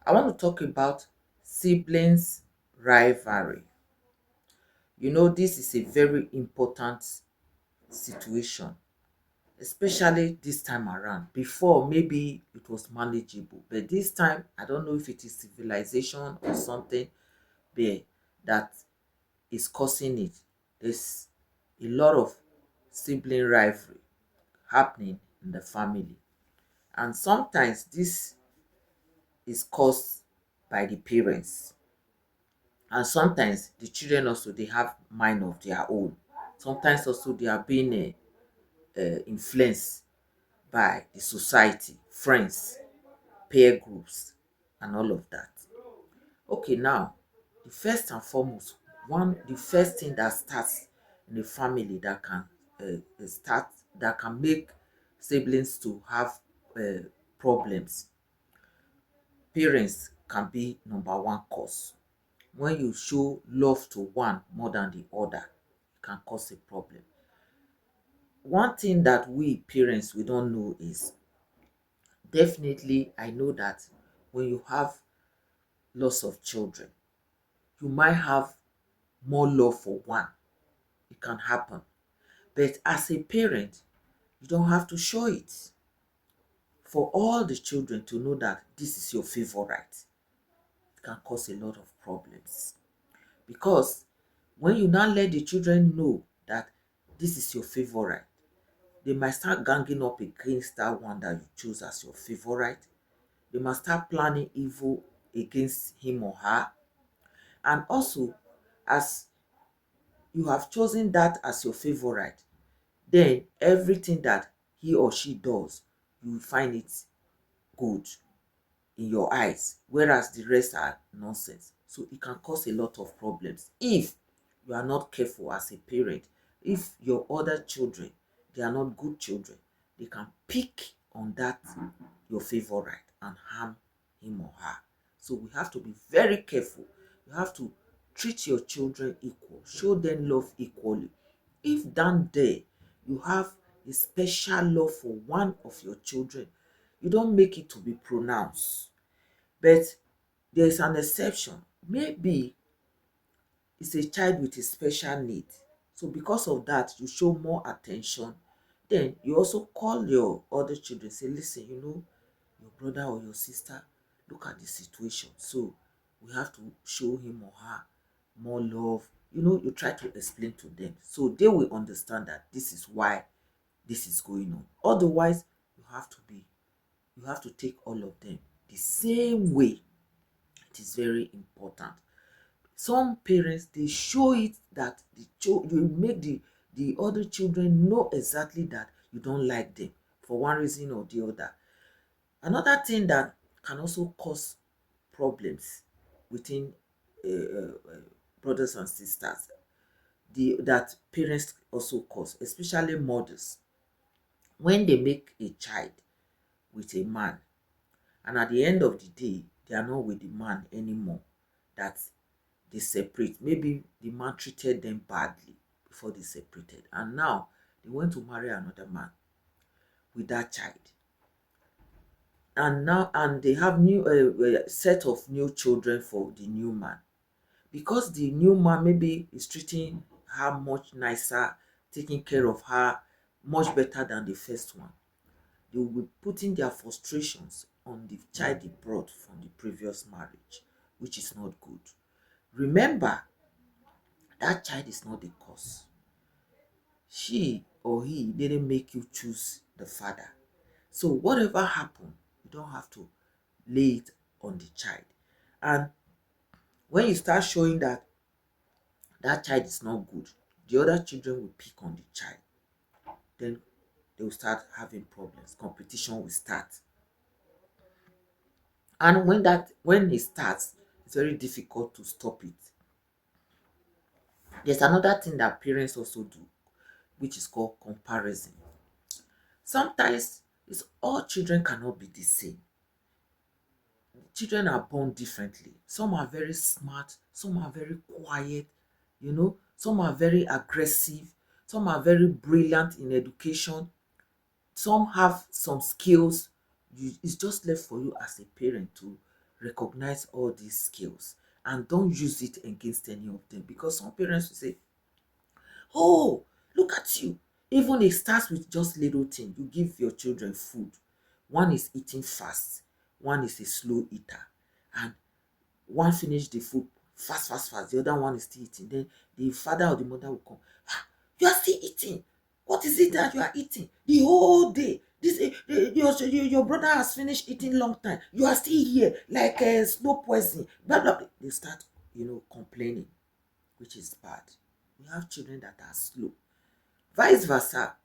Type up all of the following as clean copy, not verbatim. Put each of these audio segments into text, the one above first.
I want to talk about siblings rivalry. This is a very important situation, especially this time around. Before, maybe it was manageable, but this time, I don't know if it is civilization or something there that is causing it. There's a lot of sibling rivalry happening in the family, and sometimes this is caused by the parents, and sometimes the children also they have mind of their own. Sometimes also they are being influenced by the society, friends, peer groups, and all of that. Okay, now the first and foremost, the first thing that starts in the family that can start that can make siblings to have uh, problems. Parents can be number one cause. When you show love to one more than the other, it can cause a problem. One thing that we parents we don't know is, definitely I know that when you have lots of children, you might have more love for one. It can happen. But as a parent, you don't have to show it. For all the children to know that this is your favorite, it can cause a lot of problems. Because when you now let the children know that this is your favorite, they might start ganging up against that one that you chose as your favorite. They must start planning evil against him or her. And also, as you have chosen that as your favorite, then everything that he or she does, you will find it good in your eyes, whereas the rest are nonsense. So it can cause a lot of problems if you are not careful as a parent. If your other children, they are not good children, they can pick on that your favorite and harm him or her. So we have to be very careful. You have to treat your children equal, show them love equally. If down there you have a special love for one of your children, you don't make it to be pronounced. But there is an exception. Maybe it's a child with a special need. So because of that, you show more attention. Then you also call your other children, say, listen, your brother or your sister, look at the situation. So we have to show him or her more love. You try to explain to them. So they will understand that this is why this is going on. Otherwise, you have to take all of them the same way. It is very important. Some parents they show it that you make the other children know exactly that you don't like them for one reason or the other. Another thing that can also cause problems within brothers and sisters, that parents also cause, especially mothers, when they make a child with a man, and at the end of the day they are not with the man anymore, that they separate. Maybe the man treated them badly before they separated, and now they went to marry another man with that child, and they have new set of new children for the new man. Because the new man maybe is treating her much nicer, taking care of her much better than the first one, they will be putting their frustrations on the child they brought from the previous marriage, which is not good. Remember, that child is not the cause. She or he didn't make you choose the father. So whatever happened, you don't have to lay it on the child. And when you start showing that that child is not good, the other children will pick on the child. Then they will start having problems. Competition will start. And when it starts, it's very difficult to stop it. There's another thing that parents also do, which is called comparison. Sometimes it's all children cannot be the same. Children are born differently. Some are very smart, some are very quiet, some are very aggressive, some are very brilliant in education, some have some skills. It's just left for you as a parent to recognize all these skills and don't use it against any of them, because some parents will say, oh, look at you. Even it starts with just little thing. You give your children food. One is eating fast, one is a slow eater, and one finish the food fast, fast, fast. The other one is still eating. Then the father or the mother will come. Ah, you are still eating. What is it that you are eating the whole day? Your brother has finished eating long time. You are still here like a slow poison. Blah, blah, blah. They start, complaining, which is bad. We have children that are slow. Vice versa,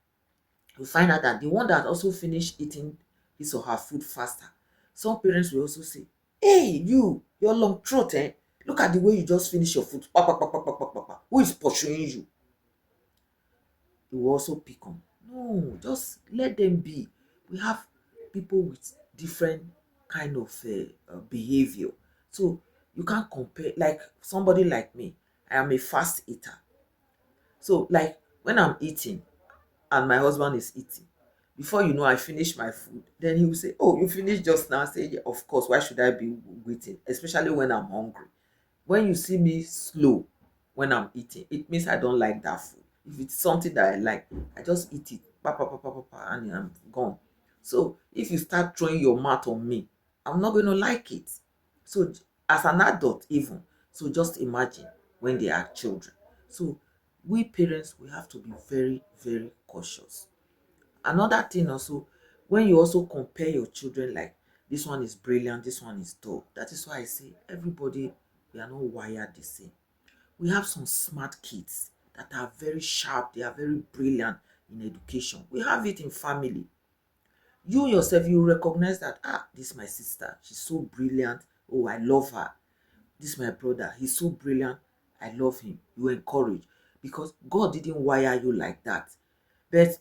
you find out that the one that also finished eating his or her food faster, some parents will also say, hey, your long throat, eh? Look at the way you just finish your food. Pa, pa, pa, pa, pa, pa, pa, pa. Who is pursuing you? You will also pick on. No, just let them be. We have people with different kind of behavior. So you can't compare, like somebody like me. I am a fast eater. So like when I'm eating, and my husband is eating, before you know I finish my food, then he will say, oh, you finished just now. I say, yeah, of course, why should I be waiting, especially when I'm hungry? When you see me slow when I'm eating, it means I don't like that food. If it's something that I like, I just eat it, pa pa pa pa pa, pa, and I'm gone. So if you start throwing your mat on me, I'm not going to like it. So as an adult even, so just imagine when they are children. So we parents, we have to be very, very cautious. Another thing also, when you also compare your children, like this one is brilliant, this one is dull. That is why I say everybody, we are not wired the same. We have some smart kids that are very sharp, they are very brilliant in education. We have it in family. You yourself, you recognize that, this is my sister, she's so brilliant. Oh, I love her. This is my brother, he's so brilliant, I love him. You encourage, because God didn't wire you like that. But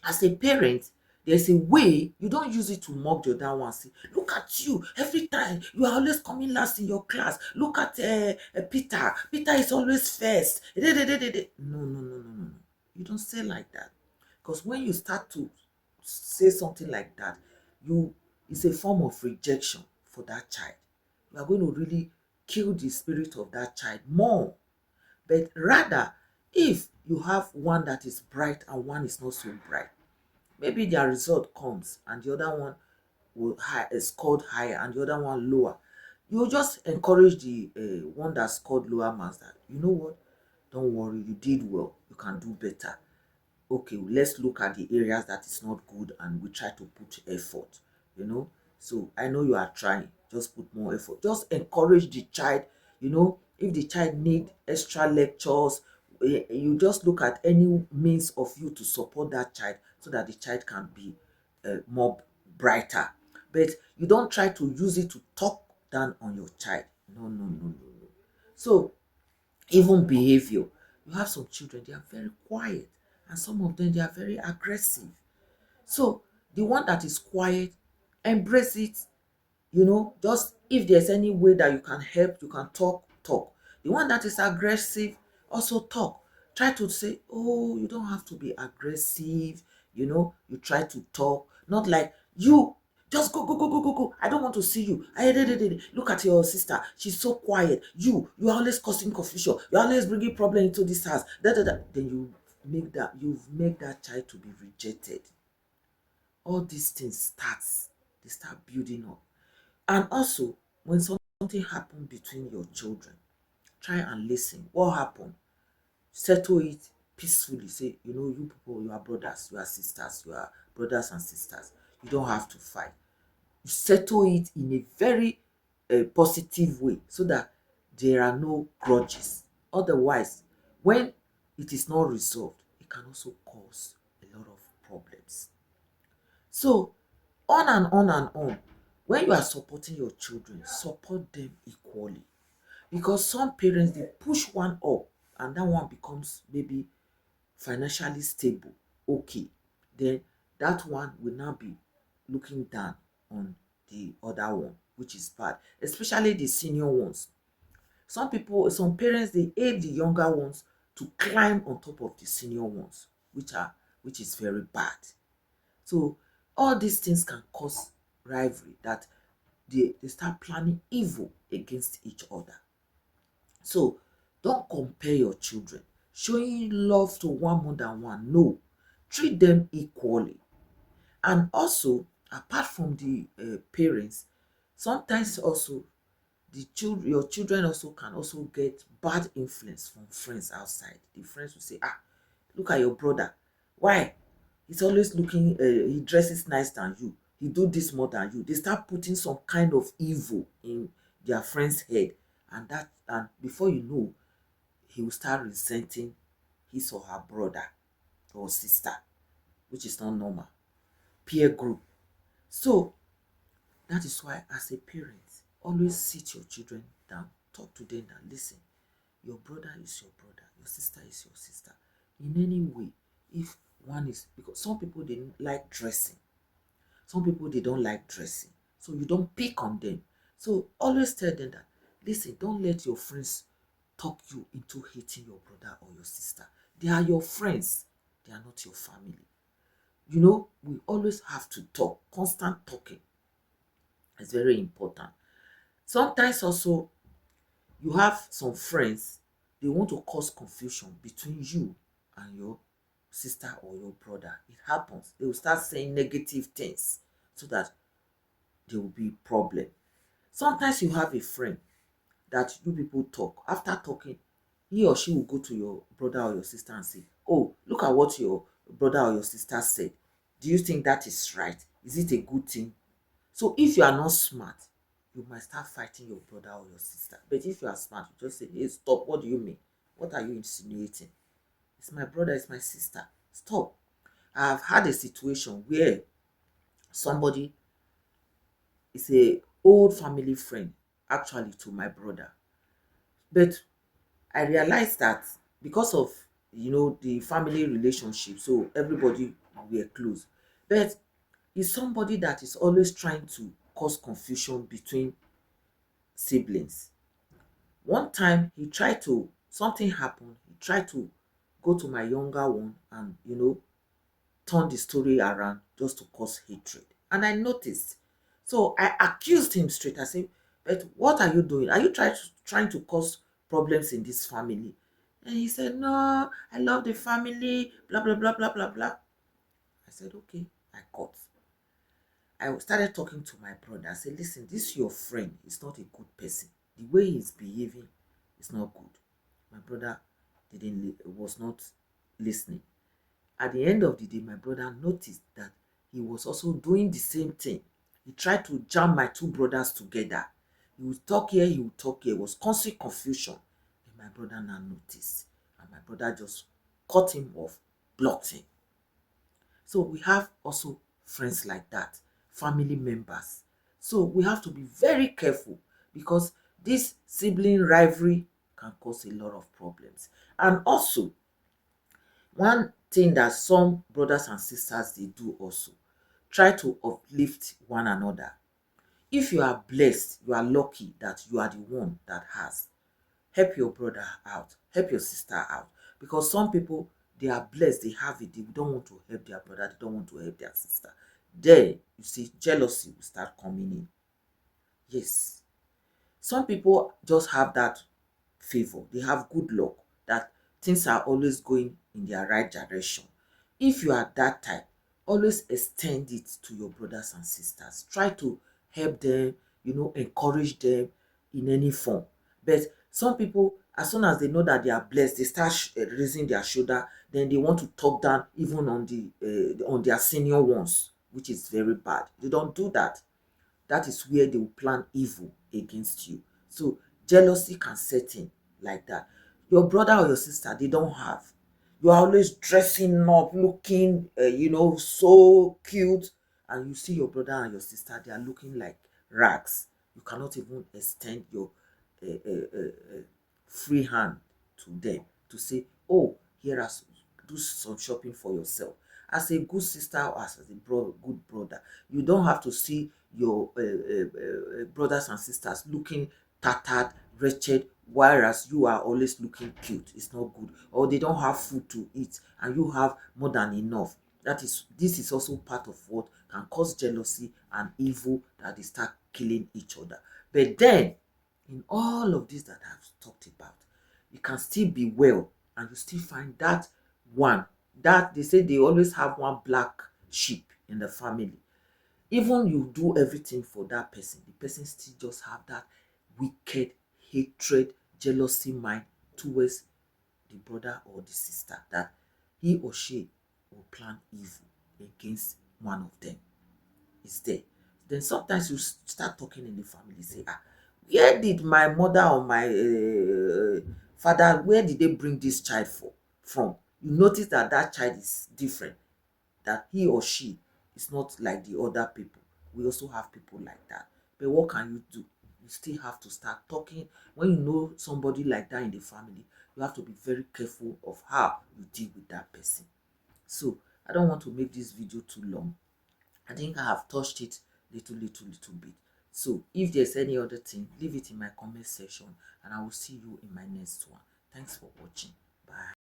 as a parent, there's a way you don't use it to mock the other one. Say, look at you, every time you are always coming last in your class. Look at Peter. Peter is always first. No, no, no, no, no, no. You don't say like that. Because when you start to say something like that, you it's a form of rejection for that child. You are going to really kill the spirit of that child more. But rather, if you have one that is bright and one is not so bright, maybe their result comes and the other one will scored higher and the other one lower, you just encourage the one that scored lower marks, that you know what, don't worry, you did well, you can do better. Okay, let's look at the areas that is not good and we try to put effort, you know. So I know you are trying, just put more effort, just encourage the child. If the child need extra lectures, you just look at any means of you to support that child so that the child can be more brighter. But you don't try to use it to talk down on your child. No, no, no, no, no. So even behavior, you have some children, they are very quiet, and some of them, they are very aggressive. So the one that is quiet, embrace it. Just if there's any way that you can help, you can talk. The one that is aggressive, also talk. Try to say, oh, you don't have to be aggressive. You try to talk, not like you just go, go, go, go, go, go. I don't want to see you. Look at your sister, she's so quiet. You are always causing confusion, you're always bringing problem into this house. Then you've made that child to be rejected. All these things they start building up. And also, when something happen between your children, try and listen. What happened? Settle it peacefully. Say, you people, you are brothers, you are sisters, you are brothers and sisters. You don't have to fight. You settle it in a very positive way so that there are no grudges. Otherwise, when it is not resolved, it can also cause a lot of problems. So, on and on and on. When you are supporting your children, support them equally. Because some parents, they push one up and that one becomes maybe financially stable. Okay. Then that one will now be looking down on the other one, which is bad. Especially the senior ones. Some parents, they aid the younger ones to climb on top of the senior ones, which is very bad. So all these things can cause rivalry, that they start planning evil against each other. So don't compare your children. Showing love to one more than one, no. Treat them equally. And also, apart from the parents, sometimes also your children also can also get bad influence from friends outside. The friends will say, ah, look at your brother. Why? He's always looking, he dresses nice than you. He do this more than you. They start putting some kind of evil in their friend's head. And before you know, he will start resenting his or her brother or sister, which is not normal. Peer group. So that is why, as a parent, always sit your children down, talk to them and listen. Your brother is your brother, your sister is your sister. In any way, if one is, because some people they like dressing, some people they don't like dressing, so you don't pick on them. So always tell them that, listen, don't let your friends talk you into hating your brother or your sister. They are your friends, they are not your family. We always have to talk. Constant talking is very important. Sometimes also, you have some friends, they want to cause confusion between you and your sister or your brother. It happens. They will start saying negative things so that there will be problem. Sometimes you have a friend that you people talk. After talking, he or she will go to your brother or your sister and say, oh, look at what your brother or your sister said. Do you think that is right? Is it a good thing? So if you are not smart, you might start fighting your brother or your sister. But if you are smart, you just say, hey, stop. What do you mean? What are you insinuating? It's my brother, it's my sister. Stop. I've had a situation where somebody is a old family friend, actually, to my brother. But I realized that because of the family relationship, so everybody were close. But he's somebody that is always trying to cause confusion between siblings. One time he tried to, something happened, he tried to go to my younger one and turn the story around just to cause hatred. And I noticed. So I accused him straight. I said, but what are you doing? Are you trying to cause problems in this family? And he said, no, I love the family, blah, blah, blah, blah, blah, blah. I said, okay, I cut. I started talking to my brother. I said, listen, this your friend is not a good person. The way he's behaving is not good. My brother was not listening. At the end of the day, my brother noticed that he was also doing the same thing. He tried to jam my two brothers together. He would talk here, he would talk here. It was constant confusion. And my brother now noticed. And my brother just cut him off, blocked him. So we have also friends like that, family members. So we have to be very careful because this sibling rivalry can cause a lot of problems. And also, one thing that some brothers and sisters they do also, try to uplift one another. If you are blessed, you are lucky that you are the one that has, help your brother out, help your sister out. Because some people, they are blessed, they have it, they don't want to help their brother, they don't want to help their sister. Then you see jealousy will start coming in. Yes, some people just have that favor, they have good luck, that things are always going in their right direction. If you are that type, always extend it to your brothers and sisters. Try to help them, encourage them in any form. But some people, as soon as they know that they are blessed, they start raising their shoulder, then they want to talk down even on their senior ones, which is very bad. They don't do that. That is where they will plan evil against you. So jealousy can set in like that. Your brother or your sister, they don't have. You are always dressing up, looking, so cute, and you see your brother and your sister, they are looking like rags. You cannot even extend your free hand to them to say, oh, here are do some shopping for yourself. As a good sister or as a good brother, you don't have to see your brothers and sisters looking tattered, wretched, whereas you are always looking cute. It's not good. Or they don't have food to eat and you have more than enough. This is also part of what can cause jealousy and evil, that they start killing each other. But then, in all of this that I've talked about, you can still be well and you still find that one, that they say they always have one black sheep in the family. Even you do everything for that person, the person still just have that wicked hatred, jealousy mind towards the brother or the sister, that he or she will plan evil against one of them. Is there. Then sometimes you start talking in the family, say, ah, where did my mother or my father, where did they bring this child from? You notice that that child is different, that he or she is not like the other people. We also have people like that. But what can you do? You still have to start talking. When you know somebody like that in the family, you have to be very careful of how you deal with that person. So I don't want to make this video too long. I think I have touched it little bit. So if there's any other thing, leave it in my comment section and I will see you in my next one. Thanks for watching. Bye.